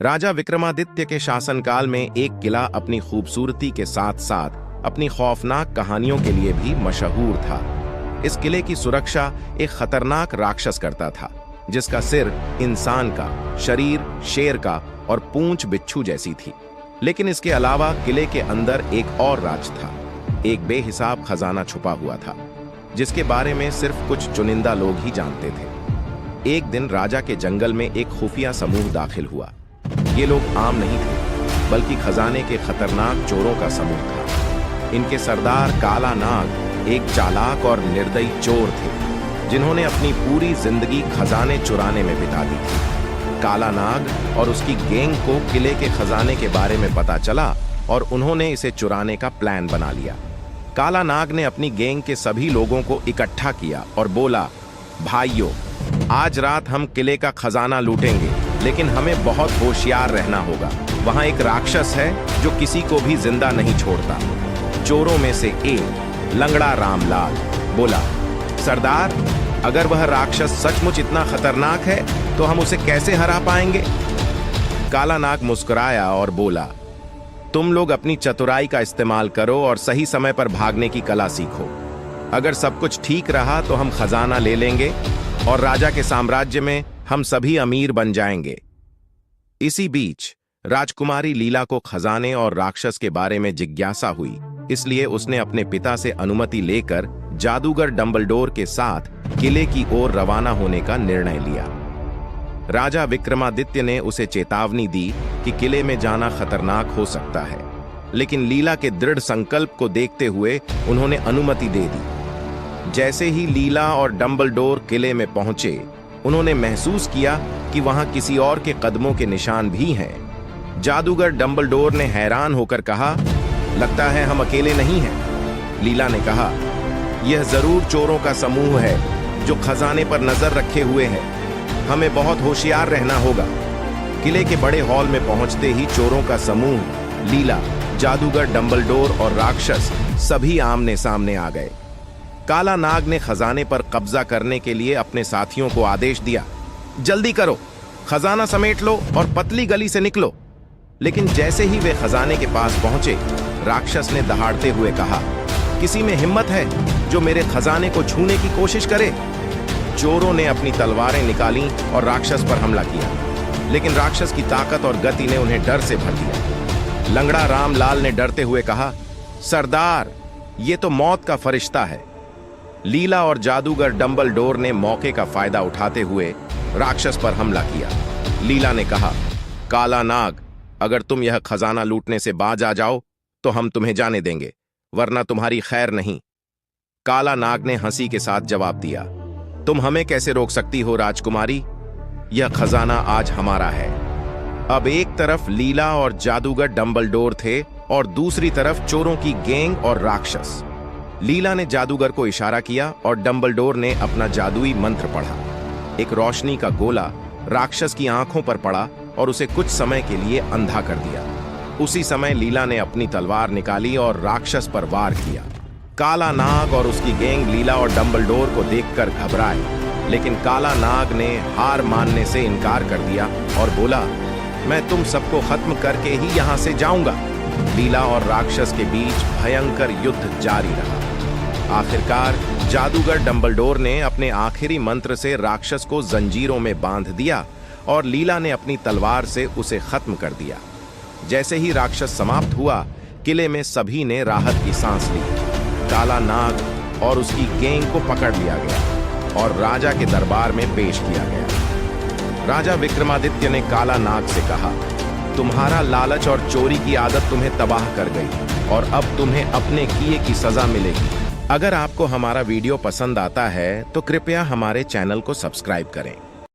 राजा विक्रमादित्य के शासनकाल में एक किला अपनी खूबसूरती के साथ साथ अपनी खौफनाक कहानियों के लिए भी मशहूर था। इस किले की सुरक्षा एक खतरनाक राक्षस करता था, जिसका सिर इंसान का, शरीर शेर का और पूंछ बिच्छू जैसी थी। लेकिन इसके अलावा किले के अंदर एक और राज था। एक बेहिसाब खजाना छुपा हुआ था, जिसके बारे में सिर्फ कुछ चुनिंदा लोग ही जानते थे। एक दिन राजा के जंगल में एक खुफिया समूह दाखिल हुआ। ये लोग आम नहीं थे, बल्कि खजाने के खतरनाक चोरों का समूह था। इनके सरदार काला नाग एक चालाक और निर्दयी चोर थे, जिन्होंने अपनी पूरी जिंदगी खजाने चुराने में बिता दी थी। काला नाग और उसकी गैंग को किले के खजाने के बारे में पता चला और उन्होंने इसे चुराने का प्लान बना लिया। काला नाग ने अपनी गैंग के सभी लोगों को इकट्ठा किया और बोला, भाइयों, आज रात हम किले का खजाना लूटेंगे, लेकिन हमें बहुत होशियार रहना होगा। वहां एक राक्षस है जो किसी को भी जिंदा नहीं छोड़ता। चोरों में से एक लंगड़ा रामलाल बोला, सरदार, अगर वह राक्षस सचमुच इतना खतरनाक है तो हम उसे कैसे हरा पाएंगे? काला नाग मुस्कुराया और बोला, तुम लोग अपनी चतुराई का इस्तेमाल करो और सही समय पर भागने की कला सीखो। अगर सब कुछ ठीक रहा तो हम खजाना ले लेंगे और राजा के साम्राज्य में हम सभी अमीर बन जाएंगे। इसी बीच राजकुमारी लीला को खजाने और राक्षस के बारे में जिज्ञासा हुई, इसलिए उसने अपने पिता से अनुमति लेकर जादूगर डंबलडोर के साथ किले की ओर रवाना होने का निर्णय लिया। राजा विक्रमादित्य ने उसे चेतावनी दी कि किले में जाना खतरनाक हो सकता है, लेकिन लीला के दृढ़ संकल्प को देखते हुए उन्होंने अनुमति दे दी। जैसे ही लीला और डंबलडोर किले में पहुंचे, उन्होंने महसूस किया कि वहां किसी और के कदमों के निशान भी हैं। जादूगर डंबलडोर ने हैरान होकर कहा, लगता है हम अकेले नहीं हैं। लीला ने कहा, यह जरूर चोरों का समूह है जो खजाने पर नजर रखे हुए है। हमें बहुत होशियार रहना होगा। किले के बड़े हॉल में पहुंचते ही चोरों का समूह, लीला, जादूगर डंबलडोर और राक्षस सभी आमने सामने आ गए। काला नाग ने खजाने पर कब्जा करने के लिए अपने साथियों को आदेश दिया, जल्दी करो, खजाना समेट लो और पतली गली से निकलो। लेकिन जैसे ही वे खजाने के पास पहुंचे, राक्षस ने दहाड़ते हुए कहा, किसी में हिम्मत है जो मेरे खजाने को छूने की कोशिश करे? चोरों ने अपनी तलवारें निकाली और राक्षस पर हमला किया, लेकिन राक्षस की ताकत और गति ने उन्हें डर से भर दिया। लंगड़ा रामलाल ने डरते हुए कहा, सरदार, ये तो मौत का फरिश्ता है। लीला और जादूगर डंबलडोर ने मौके का फायदा उठाते हुए राक्षस पर हमला किया। लीला ने कहा, काला नाग, अगर तुम यह खजाना लूटने से बाज आ जाओ तो हम तुम्हें जाने देंगे, वरना तुम्हारी खैर नहीं। काला नाग ने हंसी के साथ जवाब दिया, तुम हमें कैसे रोक सकती हो राजकुमारी? यह खजाना आज हमारा है। अब एक तरफ लीला और जादूगर डंबलडोर थे और दूसरी तरफ चोरों की गैंग और राक्षस। लीला ने जादूगर को इशारा किया और डंबलडोर ने अपना जादुई मंत्र पढ़ा। एक रोशनी का गोला राक्षस की आंखों पर पड़ा और उसे कुछ समय के लिए अंधा कर दिया। उसी समय लीला ने अपनी तलवार निकाली और राक्षस पर वार किया। काला नाग और उसकी गैंग लीला और डंबलडोर को देखकर घबराए, लेकिन काला नाग ने हार मानने से इनकार कर दिया और बोला, मैं तुम सबको खत्म करके ही यहां से जाऊंगा। लीला और राक्षस के बीच भयंकर युद्ध जारी रहा। आखिरकार जादूगर डंबलडोर ने अपने आखिरी मंत्र से राक्षस को जंजीरों में बांध दिया और लीला ने अपनी तलवार से उसे खत्म कर दिया। जैसे ही राक्षस समाप्त हुआ, किले में सभी ने राहत की सांस ली। काला नाग और उसकी गैंग को पकड़ लिया गया और राजा के दरबार में पेश किया गया। राजा विक्रमादित्य ने काला नाग से कहा, तुम्हारा लालच और चोरी की आदत तुम्हें तबाह कर गई और अब तुम्हें अपने किए की सजा मिलेगी। अगर आपको हमारा वीडियो पसंद आता है तो कृपया हमारे चैनल को सब्सक्राइब करें।